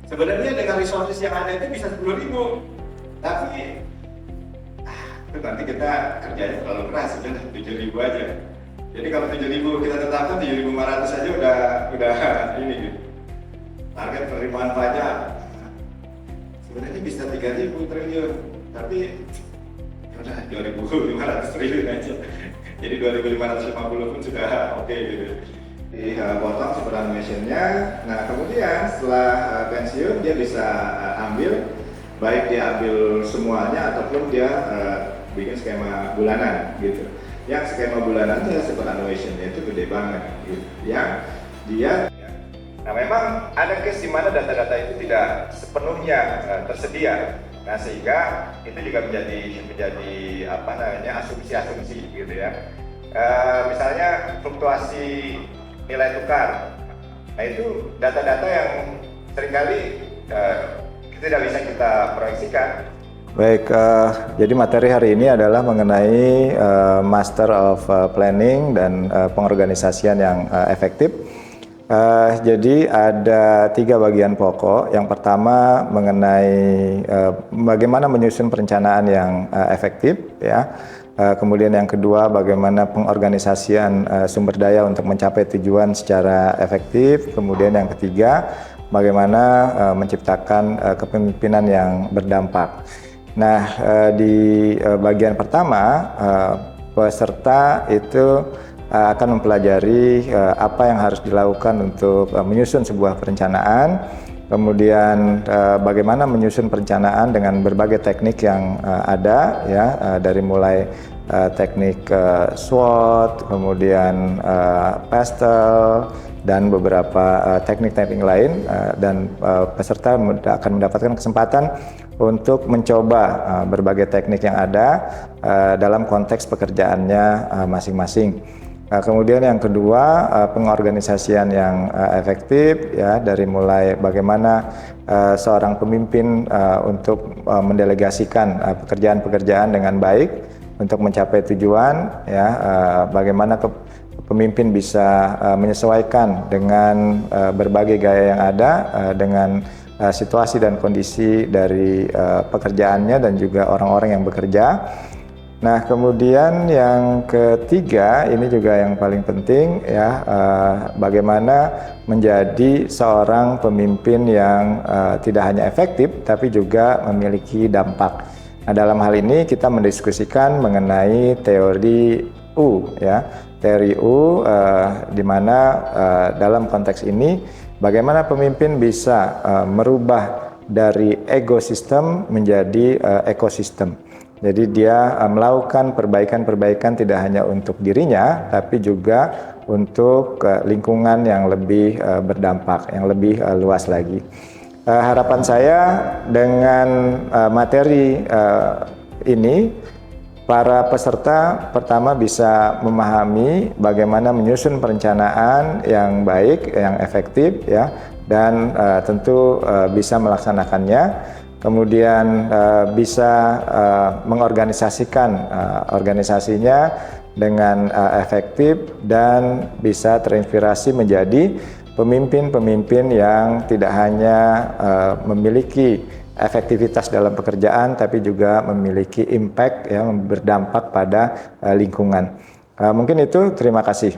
Sebenarnya dengan resources yang ada itu bisa 10.000, tapi itu nanti kita kerjanya terlalu keras, sudah 7.000 aja. Jadi kalau 7.000 kita tetapkan 7.500 aja udah ini gitu. Target penerimaan pajak sebenarnya bisa 3.000 triliun, tapi udah 2.500 triliun aja. Jadi 2.550 pun sudah oke gitu. Dipotong superannuation-nya. Nah kemudian setelah pensiun dia bisa ambil, baik dia ambil semuanya ataupun dia bikin skema bulanan gitu. Yang skema bulanan ya superannuation-nya itu gede banget gitu. Yang dia nah memang ada case di mana data-data itu tidak sepenuhnya tersedia. Nah sehingga itu juga menjadi apa namanya asumsi-asumsi gitu ya. Misalnya fluktuasi nilai tukar. Nah itu data-data yang seringkali tidak bisa kita proyeksikan. Baik, jadi materi hari ini adalah mengenai Master of Planning dan pengorganisasian yang efektif. Jadi ada 3 bagian pokok. Yang pertama mengenai bagaimana menyusun perencanaan yang efektif, ya. Kemudian yang kedua bagaimana pengorganisasian sumber daya untuk mencapai tujuan secara efektif. Kemudian yang ketiga bagaimana menciptakan kepemimpinan yang berdampak. Nah, di bagian pertama peserta itu akan mempelajari apa yang harus dilakukan untuk menyusun sebuah perencanaan, kemudian bagaimana menyusun perencanaan dengan berbagai teknik yang ada, ya, dari mulai teknik SWOT, kemudian pastel, dan beberapa teknik-teknik lain, dan peserta akan mendapatkan kesempatan untuk mencoba berbagai teknik yang ada dalam konteks pekerjaannya masing-masing. Kemudian yang kedua pengorganisasian yang efektif, ya, dari mulai bagaimana seorang pemimpin untuk mendelegasikan pekerjaan-pekerjaan dengan baik untuk mencapai tujuan, ya, bagaimana pemimpin bisa menyesuaikan dengan berbagai gaya yang ada dengan situasi dan kondisi dari pekerjaannya dan juga orang-orang yang bekerja. Nah, kemudian yang ketiga ini juga yang paling penting, ya, bagaimana menjadi seorang pemimpin yang tidak hanya efektif tapi juga memiliki dampak. Nah, dalam hal ini kita mendiskusikan mengenai teori U, ya, teori U, di mana dalam konteks ini bagaimana pemimpin bisa merubah dari ekosistem menjadi ekosistem. Jadi dia melakukan perbaikan-perbaikan tidak hanya untuk dirinya, tapi juga untuk lingkungan yang lebih berdampak, yang lebih luas lagi. Harapan saya dengan materi ini, para peserta pertama bisa memahami bagaimana menyusun perencanaan yang baik, yang efektif, ya, dan tentu bisa melaksanakannya. Kemudian bisa mengorganisasikan organisasinya dengan efektif dan bisa terinspirasi menjadi pemimpin-pemimpin yang tidak hanya memiliki efektivitas dalam pekerjaan tapi juga memiliki impact yang berdampak pada lingkungan. Mungkin itu, terima kasih.